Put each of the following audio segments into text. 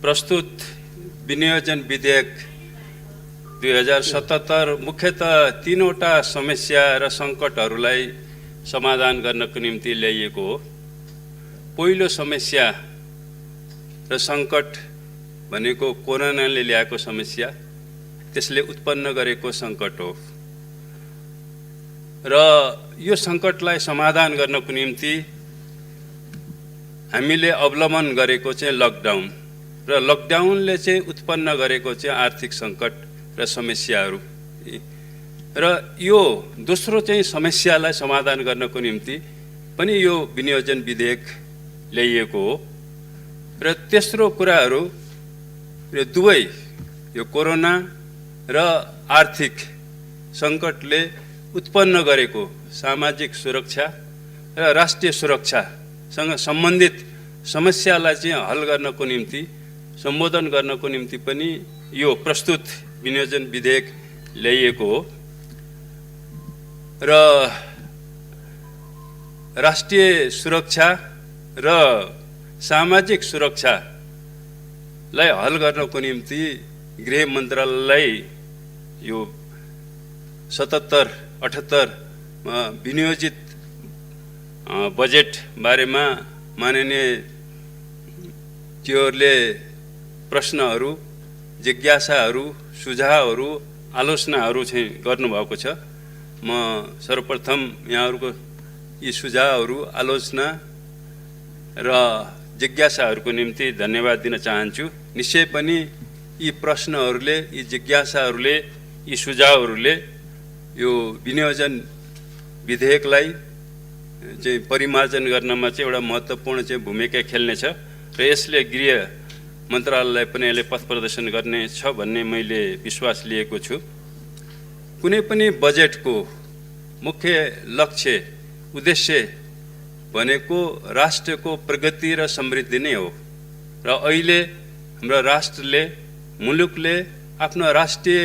प्रस्तुत विनियोजन विधेयक 2077 मुख्यतः तीनवटा समस्या र सङ्कटहरूलाई समाधान गर्नको निम्ति ल्याइएको हो। पहिलो समस्या र सङ्कट भनेको कोरोनाले ल्याएको समस्या, त्यसले उत्पन्न गरेको सङ्कट हो र यो सङ्कटलाई समाधान गर्नको निम्ति हामीले अवलम्बन गरेको चाहिँ लकडाउन र लकडाउनले चाहिँ उत्पन्न गरेको चाहिँ आर्थिक सङ्कट र समस्याहरू र यो दोस्रो चाहिँ समस्यालाई समाधान गर्नको निम्ति पनि यो विनियोजन विधेयक ल्याइएको हो। र तेस्रो कुराहरू यो दुवै यो कोरोना र आर्थिक सङ्कटले उत्पन्न गरेको सामाजिक सुरक्षा र राष्ट्रिय सुरक्षासँग सम्बन्धित समस्यालाई चाहिँ हल गर्नको निम्ति सम्बोधन गर्नको निम्ति पनि यो प्रस्तुत विनियोजन विधेयक ल्याइएको हो। र राष्ट्रिय सुरक्षा र सामाजिक सुरक्षालाई हल गर्नको निम्ति गृह मन्त्रालयलाई यो 77-78 विनियोजित बजेट बारेमा माननीय ज्यूहरूले प्रश्नहरू, जिज्ञासाहरू, सुझावहरू, आलोचनाहरू चाहिँ गर्नुभएको छ। म सर्वप्रथम यहाँहरूको यी सुझावहरू, आलोचना र जिज्ञासाहरूको निम्ति धन्यवाद दिन चाहन्छु। निश्चय पनि यी प्रश्नहरूले, यी जिज्ञासाहरूले, यी सुझावहरूले यो विनियोजन विधेयकलाई चाहिँ परिमार्जन गर्नमा चाहिँ एउटा महत्त्वपूर्ण चाहिँ भूमिका खेल्नेछ र यसले गृह मन्त्रालयलाई पनि यसले पथ प्रदर्शन गर्नेछ भन्ने मैले विश्वास लिएको छु। कुनै पनि बजेटको मुख्य लक्ष्य, उद्देश्य भनेको राष्ट्रको प्रगति र समृद्धि नै हो र अहिले हाम्रो राष्ट्रले, मुलुकले आफ्नो राष्ट्रिय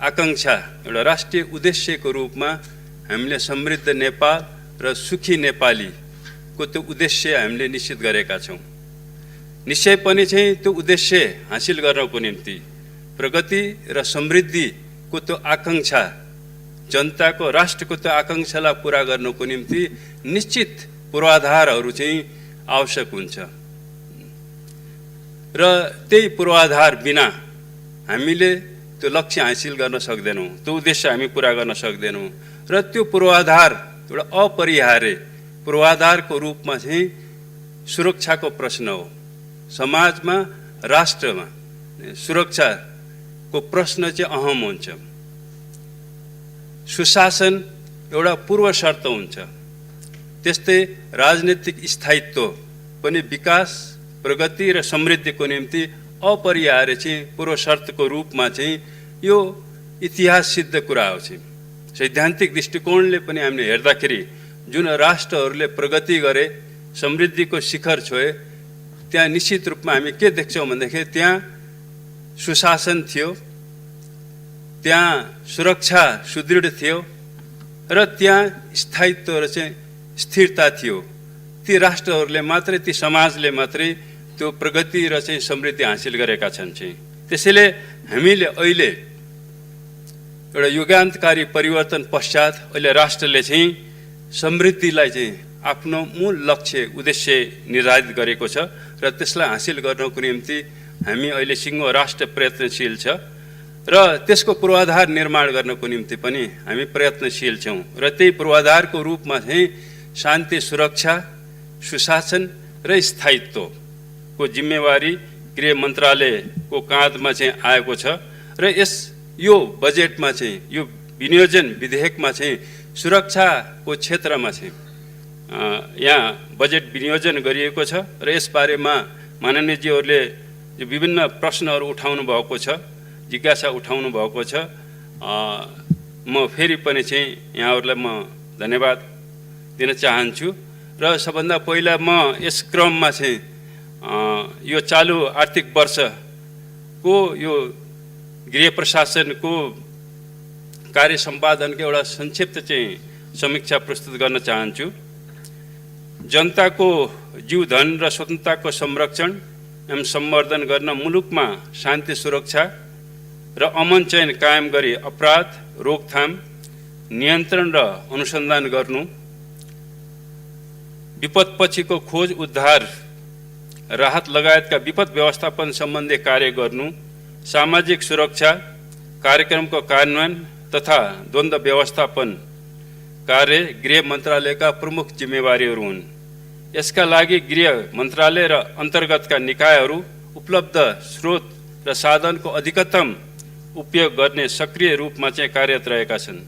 आकाङ्क्षा, एउटा राष्ट्रिय उद्देश्यको रूपमा हामीले समृद्ध नेपाल र सुखी नेपालीको त्यो उद्देश्य हामीले निश्चित गरेका छौँ। निश्चय पनि चाहिँ त्यो उद्देश्य हासिल गर्नको निम्ति प्रगति र समृद्धिको त्यो आकाङ्क्षा, जनताको, राष्ट्रको त्यो आकाङ्क्षालाई पुरा गर्नको निम्ति निश्चित पूर्वाधारहरू चाहिँ आवश्यक हुन्छ र त्यही पूर्वाधार बिना हामीले त्यो लक्ष्य हासिल गर्न सक्दैनौँ, त्यो उद्देश्य हामी पुरा गर्न सक्दैनौँ र त्यो पूर्वाधार एउटा अपरिहार्य पूर्वाधारको रूपमा चाहिँ सुरक्षाको प्रश्न हो। समाजमा, राष्ट्रमा सुरक्षाको प्रश्न चाहिँ अहम हुन्छ। सुशासन एउटा पूर्व शर्त हुन्छ। त्यस्तै राजनीतिक स्थायित्व पनि विकास, प्रगति र समृद्धिको निम्ति अपरिहार्य चाहिँ पूर्व शर्तको रूपमा चाहिँ यो इतिहास सिद्ध कुरा हो। चाहिँ सैद्धान्तिक दृष्टिकोणले पनि हामीले हेर्दाखेरि जुन राष्ट्रहरूले प्रगति गरे, समृद्धिको शिखर छोए, त्यहाँ निश्चित रूपमा हामी के देख्छौँ भन्दाखेरि त्यहाँ सुशासन थियो, त्यहाँ सुरक्षा सुदृढ थियो र त्यहाँ स्थायित्व र चाहिँ स्थिरता थियो। ती राष्ट्रहरूले मात्रै, ती समाजले मात्रै त्यो प्रगति र चाहिँ समृद्धि हासिल गरेका छन्। चाहिँ त्यसैले हामीले अहिले एउटा युगान्तकारी परिवर्तन पश्चात अहिले राष्ट्रले चाहिँ समृद्धिलाई चाहिँ आफ्नो मूल लक्ष्य, उद्देश्य निर्धारित गरेको छ र त्यसलाई हासिल गर्नको निम्ति हामी अहिले सिङ्गो राष्ट्र प्रयत्नशील छ र त्यसको पूर्वाधार निर्माण गर्नको निम्ति पनि हामी प्रयत्नशील छौँ र त्यही पूर्वाधारको रूपमा चाहिँ शान्ति, सुरक्षा, सुशासन र स्थायित्वको जिम्मेवारी गृह मन्त्रालयको काँधमा चाहिँ आएको छ र यो बजेटमा चाहिँ, यो विनियोजन विधेयकमा चाहिँ सुरक्षाको क्षेत्रमा चाहिँ यहाँ बजेट विनियोजन गरिएको छ र यसबारेमा माननीयज्यूहरूले विभिन्न प्रश्नहरू उठाउनु भएको छ, जिज्ञासा उठाउनु भएको छ। म फेरि पनि चाहिँ यहाँहरूलाई म धन्यवाद दिन चाहन्छु र सबभन्दा पहिला म यस क्रममा चाहिँ यो चालु आर्थिक वर्षको यो गृह प्रशासनको कार्य सम्पादनको एउटा संक्षिप्त चाहिँ समीक्षा प्रस्तुत गर्न चाहन्छु। जनताको जीव, धन र स्वतन्त्रताको संरक्षण एवं सम्वर्धन गर्न मुलुकमा शान्ति सुरक्षा र अमन चयन कायम गरी अपराध रोकथाम नियन्त्रण र अनुसन्धान गर्नु, विपदपछिको खोज उद्धार राहत लगायतका विपद व्यवस्थापन सम्बन्धी कार्य गर्नु, सामाजिक सुरक्षा कार्यक्रमको कार्यान्वयन तथा द्वन्द्व व्यवस्थापन कार्य गृह मन्त्रालयका प्रमुख जिम्मेवारीहरू हुन्। यसका लागि गृह मन्त्रालय र अन्तर्गतका निकायहरू उपलब्ध स्रोत र साधनको अधिकतम उपयोग गर्ने सक्रिय रूपमा चाहिँ कार्यरत रहेका छन्।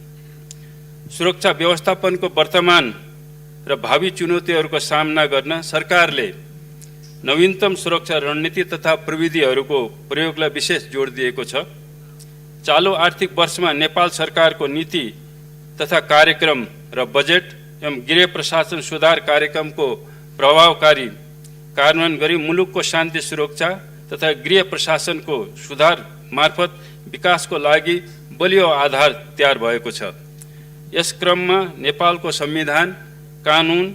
सुरक्षा व्यवस्थापनको वर्तमान र भावी चुनौतीहरूको सामना गर्न सरकारले नवीनतम सुरक्षा रणनीति तथा प्रविधिहरूको प्रयोगलाई विशेष जोड दिएको छ। चालू आर्थिक वर्षमा नेपाल सरकारको नीति तथा कार्यक्रम र बजेट एवं गृह प्रशासन सुधार कार्यक्रमको प्रभावकारी कार्यान्वयन गरी मुलुकको शान्ति सुरक्षा तथा गृह प्रशासनको सुधार मार्फत विकासको लागि बलियो आधार तयार भएको छ। यस क्रममा नेपालको संविधान, कानुन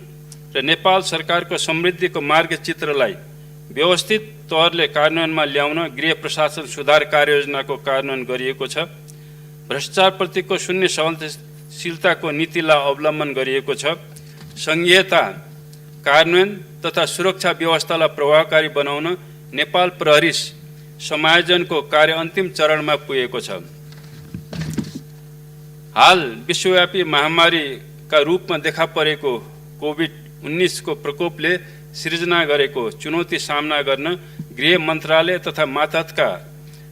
र नेपाल सरकारको समृद्धिको मार्गचित्रलाई व्यवस्थित तौरले कार्यान्वयनमा ल्याउन गृह प्रशासन सुधार कार्ययोजनाको कार्यान्वयन गरिएको छ। भ्रष्टाचारप्रतिको शून्य सहनशीलताको नीतिलाई अवलम्बन गरिएको छ। संघीयता कार्यान्वयन तथा सुरक्षा व्यवस्थालाई प्रभावकारी बनाउन नेपाल प्रहरी समायोजनको कार्य अन्तिम चरणमा पुगेको छ। हाल विश्वव्यापी महामारीका रूपमा देखा परेको कोभिड-19 को प्रकोपले सिर्जना गरेको चुनौती सामना गर्न गृह मन्त्रालय तथा मातहतका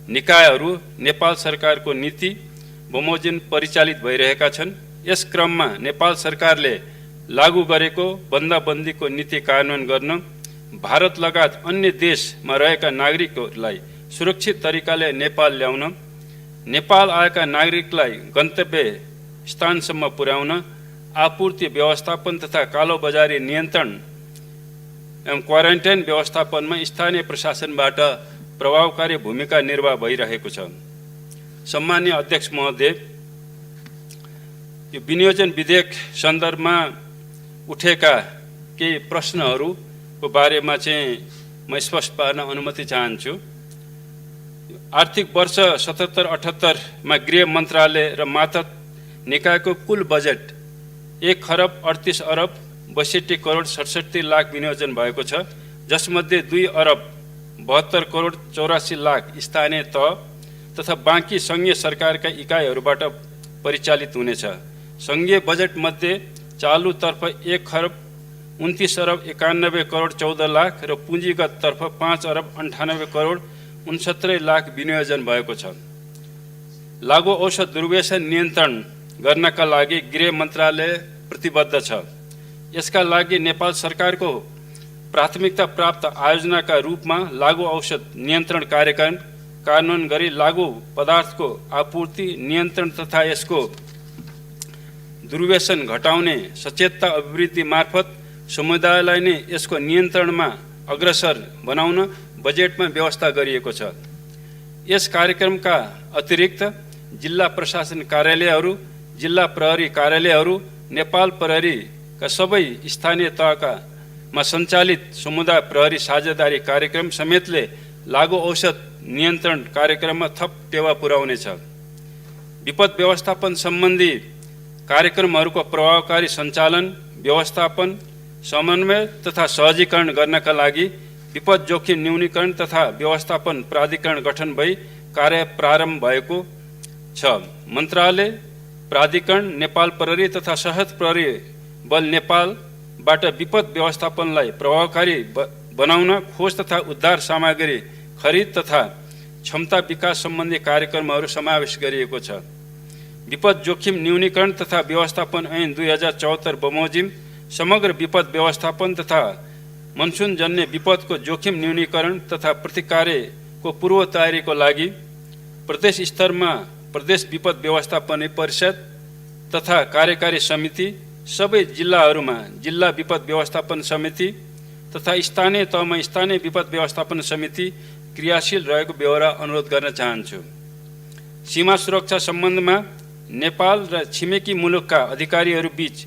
निकायहरू नेपाल सरकारको नीति बमोजिम परिचालित भइरहेका छन्। यस क्रममा नेपाल सरकारले लागू गरेको बन्दाबन्दीको नीति कार्यान्वयन गर्न भारत लगायत अन्य देशमा रहेका नागरिकहरूलाई सुरक्षित तरिकाले नेपाल ल्याउन, नेपाल आएका नागरिकलाई गन्तव्य स्थानसम्म पुर्याउन, आपूर्ति व्यवस्थापन तथा कालोबजारी नियन्त्रण एवं क्वारेन्टाइन व्यवस्थापनमा स्थानीय प्रशासनबाट प्रभावकारी भूमिका निर्वाह भइरहेको छ। सम्माननीय अध्यक्ष महोदय, यो विनियोजन विधेयक सन्दर्भमा उठेका केही प्रश्नहरूको बारेमा चाहिँ म स्पष्ट पार्न अनुमति चाहन्छु। आर्थिक वर्ष 77-78 मा गृह मन्त्रालय र मातहत निकायको कुल बजेट 1,38,62,67,67,00,000 विनियोजन भएको छ, जसमध्ये 2,72,84,84,00,000 स्थानीय तह तथा बाँकी सङ्घीय सरकारका इकाइहरूबाट परिचालित हुनेछ। सङ्घीय बजेट मध्ये चालुतर्फ 1,29,91,14,00,000 र पुँजीगत तर्फ 5,98,69,69,00,000 विनियोजन भएको छ। लागु औषध दुर्व्यसन नियन्त्रण गर्नका लागि गृह मन्त्रालय प्रतिबद्ध छ। यसका लागि नेपाल सरकारको प्राथमिकता प्राप्त आयोजनाका रूपमा लागु औषध नियन्त्रण कार्यक्रम कार्यान्वयन गरी लागु पदार्थको आपूर्ति नियन्त्रण तथा यसको दुर्व्यसन घटाउने सचेतता अभिवृद्धि मार्फत समुदायलाई नै यसको नियन्त्रणमा अग्रसर बनाउन बजेटमा व्यवस्था गरिएको छ। यस कार्यक्रमका अतिरिक्त जिल्ला प्रशासन कार्यालयहरू, जिल्ला प्रहरी कार्यालयहरू, नेपाल प्रहरीका सबै स्थानीय तहमा सञ्चालित समुदाय प्रहरी साझेदारी कार्यक्रम समेतले लागु औषध नियन्त्रण कार्यक्रममा थप टेवा पुर्याउनेछ। विपद व्यवस्थापन सम्बन्धी कार्यक्रमहरूको प्रभावकारी सञ्चालन, व्यवस्थापन, समन्वय तथा सहजीकरण गर्नका लागि विपद जोखिम न्यूनीकरण तथा व्यवस्थापन प्राधिकरण गठन भई कार्य प्रारम्भ भएको छ। मन्त्रालय, प्राधिकरण, नेपाल प्रहरी तथा सशस्त्र प्रहरी बल नेपालबाट विपद व्यवस्थापनलाई प्रभावकारी बनाउन खोज तथा उद्धार सामग्री खरिद तथा क्षमता विकास सम्बन्धी कार्यक्रमहरू समावेश गरिएको छ। विपद जोखिम न्यूनीकरण तथा व्यवस्थापन ऐन 2074 बमोजिम समग्र विपद व्यवस्थापन तथा मनसुनजन्य विपदको जोखिम न्यूनीकरण तथा प्रतिकारको पूर्व तयारीको लागि प्रदेश स्तरमा प्रदेश विपद व्यवस्थापन परिषद तथा कार्यकारी समिति, सबै जिल्लाहरूमा जिल्ला विपद व्यवस्थापन समिति तथा स्थानीय तहमा स्थानीय विपद व्यवस्थापन समिति क्रियाशील रहेको बेहोरा अनुरोध गर्न चाहन्छु। सीमा सुरक्षा सम्बन्धमा नेपाल र छिमेकी मुलुकका अधिकारीहरू बीच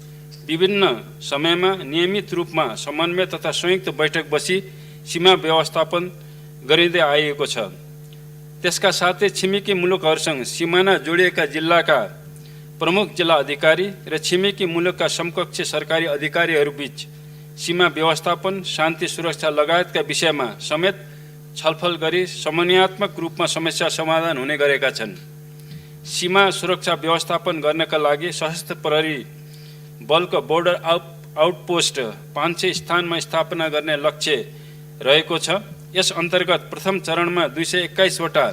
विभिन्न समयमा नियमित रूपमा समन्वय तथा संयुक्त बैठक बसी सीमा व्यवस्थापन गरिँदै आइएको छ। त्यसका साथै छिमेकी मुलुकहरूसँग सिमाना जोडिएका जिल्लाका प्रमुख जिल्ला अधिकारी र छिमेकी मुलुकका समकक्ष सरकारी अधिकारीहरूबीच सीमा व्यवस्थापन, शान्ति सुरक्षा लगायतका विषयमा समेत छलफल गरी समन्वयात्मक रूपमा समस्या समाधान हुने गरेका छन्। सीमा सुरक्षा व्यवस्थापन गर्नका लागि सशस्त्र प्रहरी बलको बोर्डर आउटपोस्ट 500 स्थानमा स्थापना गर्ने लक्ष्य रहेको छ। यस अन्तर्गत प्रथम चरणमा 221 वटा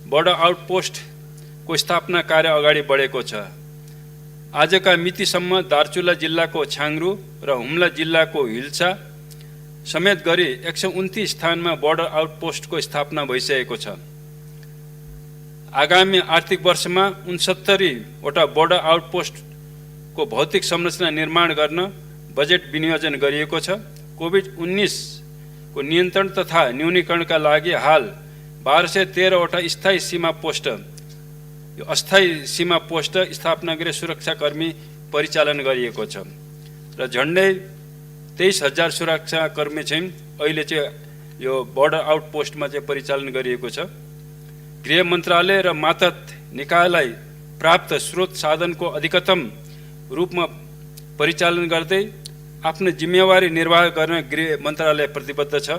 बोर्डर आउटपोस्टको स्थापना कार्य अगाडि बढेको छ। आजका मितिसम्म दार्चुला जिल्लाको छाङ्रू र हुम्ला जिल्लाको हिल्सा समेत गरी 129 स्थानमा बोर्डर आउटपोस्टको स्थापना भइसकेको छ। आगामी आर्थिक वर्षमा 69 वटा बोर्डर आउटपोस्टको भौतिक संरचना निर्माण गर्न बजेट विनियोजन गरिएको छ। कोभिड-19 को नियन्त्रण तथा न्यूनीकरणका लागि हाल 1213 वटा स्थायी सीमा पोस्ट अस्थायी सीमा पोस्ट स्थापना गरी सुरक्षाकर्मी परिचालन गरिएको छ र झन्डै 23,000 सुरक्षाकर्मी चाहिँ अहिले चाहिँ यो बोर्डर आउटपोस्टमा चाहिँ परिचालन गरिएको छ। गृह मन्त्रालय र मातहत निकायलाई प्राप्त स्रोत साधनको अधिकतम रूपमा परिचालन गर्दै आफ्नो जिम्मेवारी निर्वाह गर्न गृह मन्त्रालय प्रतिबद्ध छ।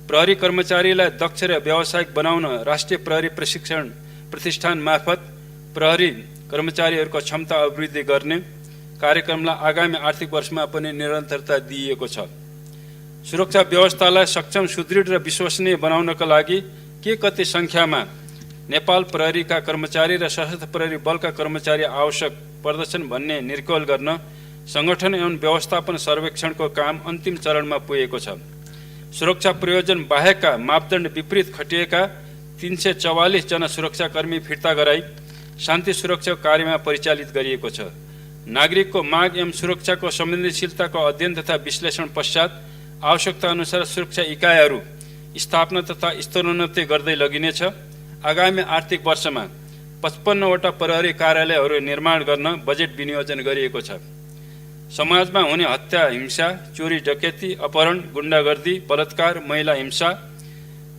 प्रहरी कर्मचारीलाई दक्ष र व्यावसायिक बनाउन राष्ट्रिय प्रहरी प्रशिक्षण प्रतिष्ठान मार्फत प्रहरी कर्मचारीहरूको क्षमता अभिवृद्धि गर्ने कार्यक्रमलाई आगामी आर्थिक वर्षमा पनि निरन्तरता दिइएको छ। सुरक्षा व्यवस्थालाई सक्षम, सुदृढ र विश्वसनीय बनाउनका लागि के कति सङ्ख्यामा नेपाल प्रहरीका कर्मचारी र सशस्त्र प्रहरी बलका कर्मचारी आवश्यक पर्दछन् भन्ने निर्कल गर्न संगठन एवं व्यवस्थापन सर्वेक्षणको काम अन्तिम चरणमा पुगेको छ। सुरक्षा प्रयोजन बाहेकका मापदण्ड विपरीत खटिएका 344 जना सुरक्षाकर्मी फिर्ता गराई शान्ति सुरक्षा कार्यमा परिचालित गरिएको छ। नागरिकको माग एवं सुरक्षाको संवेदनशीलताको अध्ययन तथा विश्लेषण पश्चात आवश्यकता अनुसार सुरक्षा इकाइहरू स्थापना तथा स्तरोन्नति गर्दै लगिनेछ। आगामी आर्थिक वर्षमा 55 वटा प्रहरी कार्यालयहरू निर्माण गर्न बजेट विनियोजन गरिएको छ। समाजमा हुने हत्या, हिंसा, चोरी डकैती, अपहरण, गुण्डागर्दी, बलात्कार, महिला हिंसा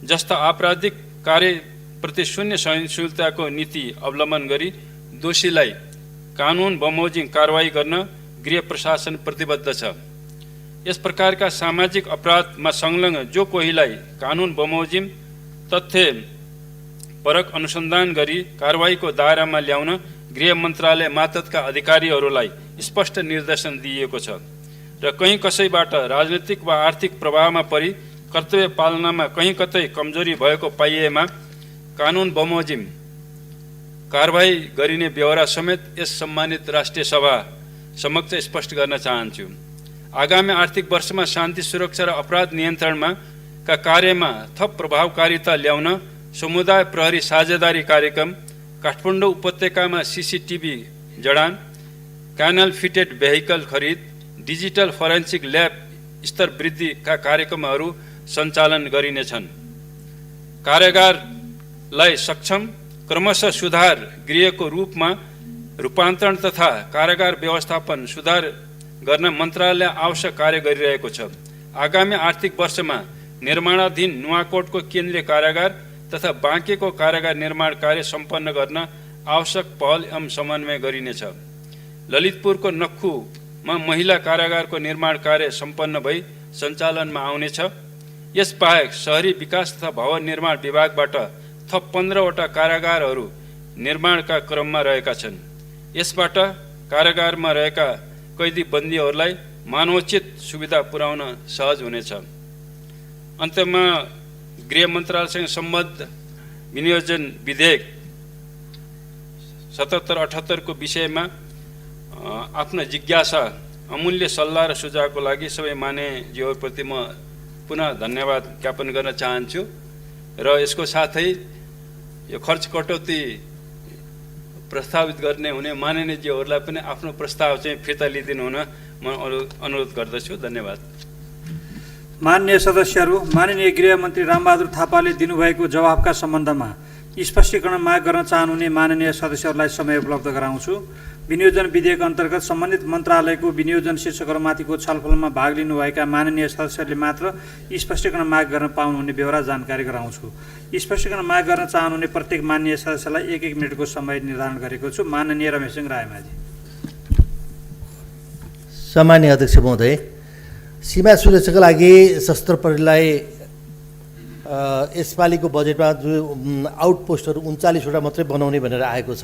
जस्ता आपराधिक कार्यप्रति शून्य सहिष्णुताको नीति अवलम्बन गरी दोषीलाई कानुन बमोजिम कारवाही गर्न गृह प्रशासन प्रतिबद्ध छ। यस प्रकारका सामाजिक अपराधमा संलग्न जो कोहीलाई कानुन बमोजिम तथ्य परक अनुसन्धान गरी कारवाहीको दायरामा ल्याउन गृह मन्त्रालय मातहतका अधिकारीहरूलाई स्पष्ट निर्देशन दिइएको छ र कहीँ कसैबाट राजनीतिक वा आर्थिक प्रभावमा परि कर्तव्य पालनामा कहीँ कतै कमजोरी भएको पाइएमा कानुन बमोजिम कारवाही गरिने ब्यौरा समेत यस सम्मानित राष्ट्रिय सभा समक्ष स्पष्ट गर्न चाहन्छु। आगामी आर्थिक वर्षमा शान्ति सुरक्षा र अपराध नियन्त्रणमा का कार्यमा थप प्रभावकारिता ल्याउन समुदाय प्रहरी साझेदारी कार्यक्रम, काठमाडौँ उपत्यकामा सीसीटीभी जडान, क्यानल फिटेड भेहिकल खरिद, डिजिटल फोरेन्सिक ल्याब स्तर वृद्धिका कार्यक्रमहरू सञ्चालन गरिनेछन्। कारागारलाई सक्षम, क्रमशः सुधार गृहको रूपमा रूपान्तरण तथा कारागार व्यवस्थापन सुधार गर्न मन्त्रालय आवश्यक कार्य गरिरहेको छ। आगामी आर्थिक वर्षमा निर्माणाधीन नुवाकोटको केन्द्रीय कारागार तथा बाँकेको कारागार निर्माण कार्य सम्पन्न गर्न आवश्यक पहल एवं समन्वय गरिनेछ। ललितपुरको नक्खुमा महिला कारागारको निर्माण कार्य सम्पन्न भई सञ्चालनमा आउनेछ। यसबाहेक शहरी विकास तथा भवन निर्माण विभागबाट थप 15 वटा कारागारहरू निर्माणका क्रममा रहेका छन्। यसबाट कारागारमा रहेका कैदी बन्दीहरूलाई मानवोचित सुविधा पुर्याउन सहज हुनेछ। अन्त्यमा गृह मन्त्रालयसँग सम्बद्ध विनियोजन विधेयक 77-78 को विषयमा आफ्नो जिज्ञासा, अमूल्य सल्लाह र सुझावको लागि सबै मान्यज्यूहरूप्रति म पुनः धन्यवाद ज्ञापन गर्न चाहन्छु र यसको साथै यो खर्च कटौती प्रस्तावित गर्ने हुने माननीयज्यूहरूलाई पनि आफ्नो प्रस्ताव चाहिँ फिर्ता लिइदिनु हुन म अनुरोध गर्दछु। धन्यवाद। माननीय सदस्यहरू, माननीय गृहमन्त्री रामबहादुर थापाले दिनुभएको जवाफका सम्बन्धमा स्पष्टीकरण माग गर्न चाहनुहुने माननीय सदस्यहरूलाई समय उपलब्ध गराउँछु। विनियोजन विधेयक अन्तर्गत सम्बन्धित मन्त्रालयको विनियोजन शीर्षकहरूमाथिको छलफलमा भाग लिनुभएका माननीय सदस्यहरूले मात्र स्पष्टीकरण माग गर्न पाउनुहुने बेहोरा जानकारी गराउँछु। स्पष्टीकरण माग गर्न चाहनुहुने प्रत्येक माननीय सदस्यलाई 1-1 मिनटको समय निर्धारण गरेको छु। माननीय रमेशसिंह रायमाझी। सम्माननीय अध्यक्ष महोदय, सीमा सुरक्षाका लागि सशस्त्र प्रहरीलाई यसपालिको बजेटमा जो आउटपोस्टहरू 39वटा मात्रै बनाउने भनेर आएको छ।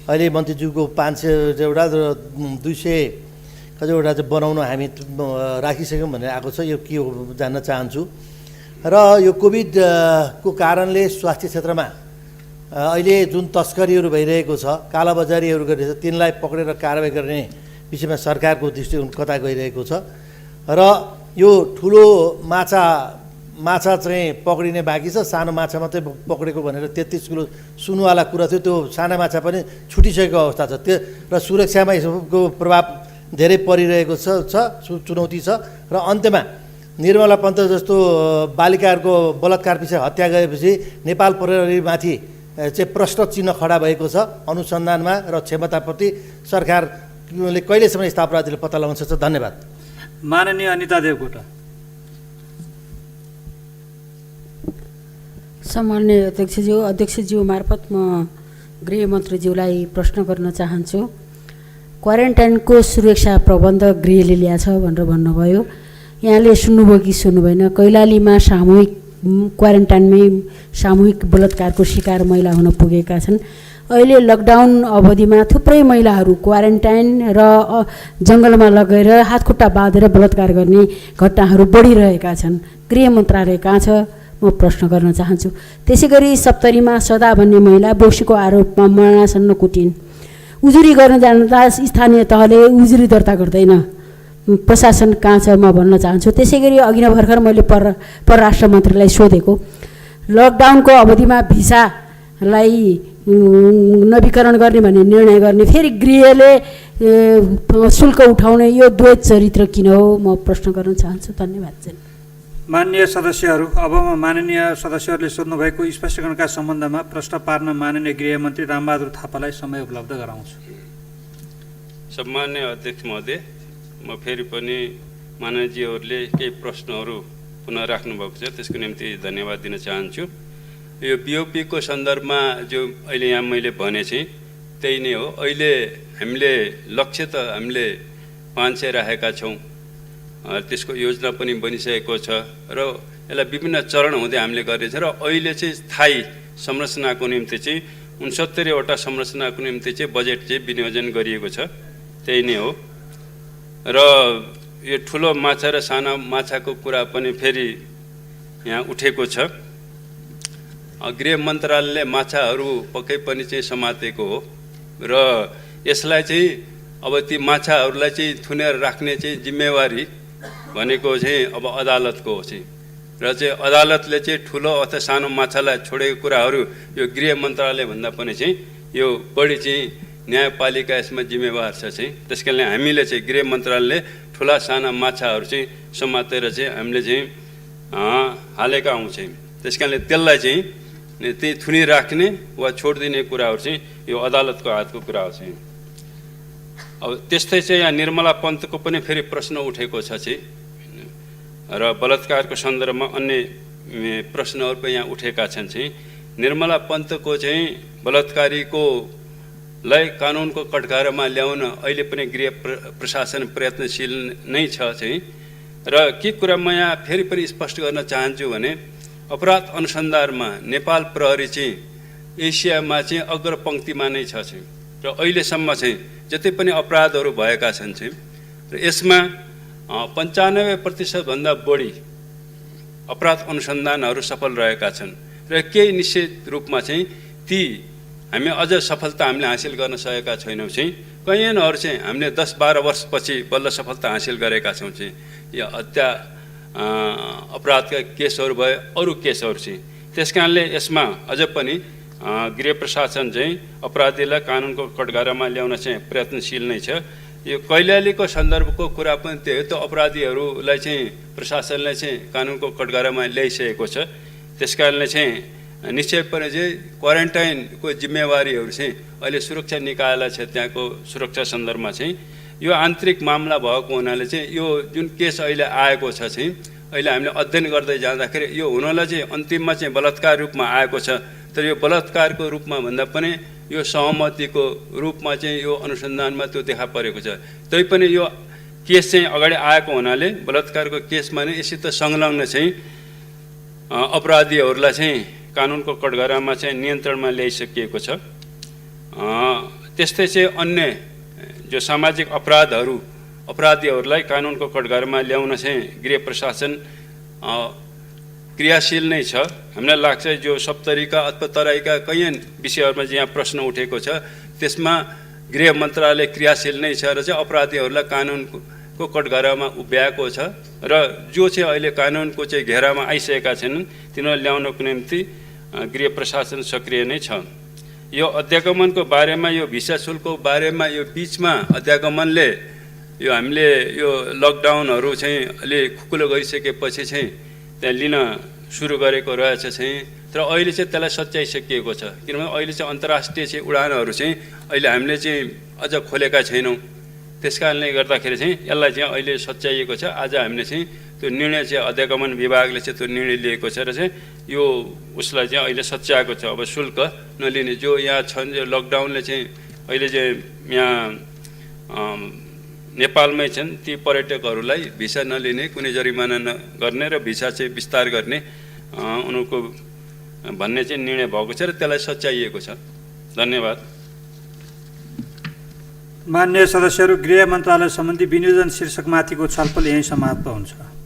अहिले मन्त्रीज्यूको 500 एउटा र 200 कतिवटा चाहिँ बनाउन हामी राखिसक्यौँ भनेर आएको छ। यो के हो जान्न चाहन्छु। र यो कोभिडको कारणले स्वास्थ्य क्षेत्रमा अहिले जुन तस्करीहरू भइरहेको छ, कालाबजारीहरू गरिरहेको छ, तिनलाई पक्रेर कारबाही गर्ने विषयमा सरकारको दृष्टिकोण कता गइरहेको छ। र यो ठुलो माछा चाहिँ पक्रिने बाँकी छ, सानो माछा मात्रै पक्रेको भनेर 33 किलो सुनवाला कुरा थियो। त्यो साना माछा पनि छुटिसकेको अवस्था छ। त्यो र सुरक्षामा यसको प्रभाव धेरै परिरहेको छ, चुनौती छ। र अन्त्यमा निर्मला पन्त जस्तो बालिकाहरूको बलात्कार पछि हत्या गरेपछि नेपाल प्रहरीमाथि चाहिँ प्रश्न चिन्ह खडा भएको छ। अनुसन्धानमा र क्षमताप्रति सरकारले कहिलेसम्म यस्ता अपराधीलाई पत्ता लगाउन सक्छ? धन्यवाद। माननीय अनिता देवकोटा। सम्माननीय अध्यक्षज्यू मार्फत म गृहमन्त्रीज्यूलाई प्रश्न गर्न चाहन्छु। क्वारेन्टाइनको सुरक्षा प्रबन्ध गृहले ल्याछ भनेर भन्नुभयो। यहाँले सुन्नुभयो कि सुन्नुभएन? कैलालीमा सामूहिक क्वारेन्टाइनमै सामूहिक बलात्कारको शिकार महिला हुन पुगेका छन्। अहिले लकडाउन अवधिमा थुप्रै महिलाहरू क्वारेन्टाइन र जङ्गलमा लगेर हातखुट्टा बाँधेर बलात्कार गर्ने घटनाहरू बढिरहेका छन्। गृह मन्त्रालय कहाँ छ? म प्रश्न गर्न चाहन्छु। त्यसै गरी सप्तरीमा सदा भन्ने महिला बोक्सीको आरोपमा मरणासन्न कुटिन्। उजुरी गर्न जाँदा स्थानीय तहले उजुरी दर्ता गर्दैन। प्रशासन कहाँ छ म भन्न चाहन्छु। त्यसै गरी अघि नै भर्खर मैले परराष्ट्र मन्त्रीलाई सोधेको, लकडाउनको अवधिमा भिसालाई नवीकरण गर्ने भन्ने निर्णय गर्ने, फेरि गृहले शुल्क उठाउने, यो द्वैत चरित्र किन हो? म प्रश्न गर्न चाहन्छु। धन्यवाद। माननीय सदस्यहरू, अब म माननीय सदस्यहरूले सोध्नुभएको स्पष्टीकरणका सम्बन्धमा प्रश्न पार्न माननीय गृहमन्त्री रामबहादुर थापालाई समय उपलब्ध गराउँछु। सम्माननीय अध्यक्ष महोदय, म फेरि पनि माननीयजीहरूले केही प्रश्नहरू पुनः राख्नुभएको छ, त्यसको निम्ति धन्यवाद दिन चाहन्छु। यो बिओपीको सन्दर्भमा जो अहिले यहाँ मैले भने चाहिँ त्यही नै हो। अहिले हामीले लक्ष्य त हामीले 500 राखेका छौँ। त्यसको योजना पनि बनिसकेको छ र यसलाई विभिन्न चरण हुँदै हामीले गरेछ। र अहिले चाहिँ स्थायी संरचनाको निम्ति चाहिँ 69वटा संरचनाको निम्ति चाहिँ बजेट चाहिँ विनियोजन गरिएको छ। त्यही नै हो। र यो ठुलो माछा र साना माछाको कुरा पनि फेरि यहाँ उठेको छ। गृह मन्त्रालयले माछाहरू पक्कै पनि चाहिँ समातेको हो र यसलाई चाहिँ अब ती माछाहरूलाई चाहिँ थुनेर राख्ने चाहिँ जिम्मेवारी भनेको चाहिँ अब अदालतको हो चाहिँ। र चाहिँ अदालतले चाहिँ ठुलो अथवा सानो माछालाई छोडेको कुराहरू यो गृह मन्त्रालय भन्दा पनि चाहिँ यो बढी चाहिँ न्यायपालिका यसमा जिम्मेवार छ चाहिँ। त्यस कारणले हामीले चाहिँ गृह मन्त्रालयले ठुला साना माछाहरू चाहिँ समातेर चाहिँ हामीले चाहिँ हालेका हौँ चाहिँ। त्यस कारणले त्यसलाई चाहिँ त्यही थुनी राख्ने वा छोडिदिने कुराहरू चाहिँ यो अदालतको हातको कुरा हो चाहिँ। अब त्यस्तै चाहिँ यहाँ निर्मला पन्तको पनि फेरि प्रश्न उठेको छ चाहिँ र बलात्कारको सन्दर्भमा अन्य प्रश्नहरू पनि यहाँ उठेका छन् चाहिँ। निर्मला पन्तको चाहिँ बलात्कारीकोलाई कानुनको कठघारामा ल्याउन अहिले पनि गृह प्रशासन प्रयत्नशील नै छ चाहिँ। र के कुरा म यहाँ फेरि पनि स्पष्ट गर्न चाहन्छु भने अपराध अनुसन्धानमा नेपाल प्रहरी चाहिँ एसियामा चाहिँ अग्रपङ्क्तिमा नै छ चाहिँ। र अहिलेसम्म चाहिँ जति पनि अपराधहरू भएका छन् चाहिँ र यसमा 95% भन्दा बढी अपराध अनुसन्धानहरू सफल रहेका छन्। र केही निश्चित रूपमा चाहिँ ती हामी अझ सफलता हामीले हासिल गर्न सकेका छैनौँ चाहिँ। कैयनहरू चाहिँ हामीले 10-12 वर्षपछि बल्ल सफलता हासिल गरेका छौँ चाहिँ। यो हत्या अपराधका केसहरू भए, अरू केसहरू चाहिँ। त्यस कारणले यसमा अझ पनि गृह प्रशासन चाहिँ अपराधीलाई कानुनको कठघारामा ल्याउन चाहिँ प्रयत्नशील नै छ। यो कैलालीको सन्दर्भको कुरा पनि त्यो हो। त्यो अपराधीहरूलाई चाहिँ प्रशासनले चाहिँ कानुनको कठघारामा ल्याइसकेको छ। त्यस कारणले चाहिँ निश्चय पनि चाहिँ क्वारेन्टाइनको जिम्मेवारीहरू चाहिँ अहिले सुरक्षा निकायलाई छ त्यहाँको सुरक्षा सन्दर्भमा चाहिँ यो आन्तरिक मामला भएको हुनाले चाहिँ यो जुन केस अहिले आएको छ चाहिँ अहिले हामीले अध्ययन गर्दै जाँदाखेरि यो हुनलाई चाहिँ अन्तिममा चाहिँ बलात्कार रूपमा आएको छ। तर यो बलात्कारको रूपमा भन्दा पनि यो सहमतिको रूपमा चाहिँ यो अनुसन्धानमा त्यो देखा परेको छ। तैपनि यो केस चाहिँ अगाडि आएको हुनाले बलात्कारको केसमा नै यससित संलग्न चाहिँ अपराधीहरूलाई चाहिँ कानुनको कठघरामा चाहिँ नियन्त्रणमा ल्याइसकिएको छ। त्यस्तै चाहिँ अन्य जो सामाजिक अपराधीहरूलाई कानुनको कठघरामा ल्याउन चाहिँ गृह प्रशासन क्रियाशील नै छ। हामीलाई लाग्छ जो सप्तरीका अथवा तराईका कैयन विषयहरूमा यहाँ प्रश्न उठेको छ त्यसमा गृह मन्त्रालय क्रियाशील नै छ र चाहिँ अपराधीहरूलाई कानुनको कठघरामा उभ्याएको छ र जो चाहिँ अहिले कानुनको चाहिँ घेरामा आइसकेका छन् तिनीहरूलाई ल्याउनको निम्ति गृह प्रशासन सक्रिय नै छ। यो अध्यागमनको बारेमा यो भिसा शुल्कको बारेमा यो बिचमा अध्यागमनले यो हामीले यो लकडाउनहरू चाहिँ अलि खुकुलो गरिसकेपछि चाहिँ त्यहाँ लिन सुरु गरेको रहेछ चाहिँ तर अहिले चाहिँ त्यसलाई सच्याइसकिएको छ। किनभने अहिले चाहिँ अन्तर्राष्ट्रिय चाहिँ उडानहरू चाहिँ अहिले हामीले चाहिँ अझ खोलेका छैनौँ। त्यस कारणले गर्दाखेरि चाहिँ यसलाई चाहिँ अहिले सच्याइएको छ। आज हामीले चाहिँ त्यो निर्णय चाहिँ अध्यागमन विभागले चाहिँ त्यो निर्णय लिएको छ र चाहिँ यो उसलाई चाहिँ अहिले सच्याएको छ। अब शुल्क नलिने जो यहाँ छन् जो लकडाउनले चाहिँ अहिले चाहिँ यहाँ नेपालमै छन् ती पर्यटकहरूलाई भिसा नलिने कुनै जरिमाना नगर्ने र भिसा चाहिँ विस्तार गर्ने उनीहरूको भन्ने चाहिँ निर्णय भएको छ र त्यसलाई सच्याइएको छ। धन्यवाद। मान्य सदस्यहरू, गृह मन्त्रालय सम्बन्धी विनियोजन शीर्षकमाथिको छलफल यहीँ समाप्त हुन्छ।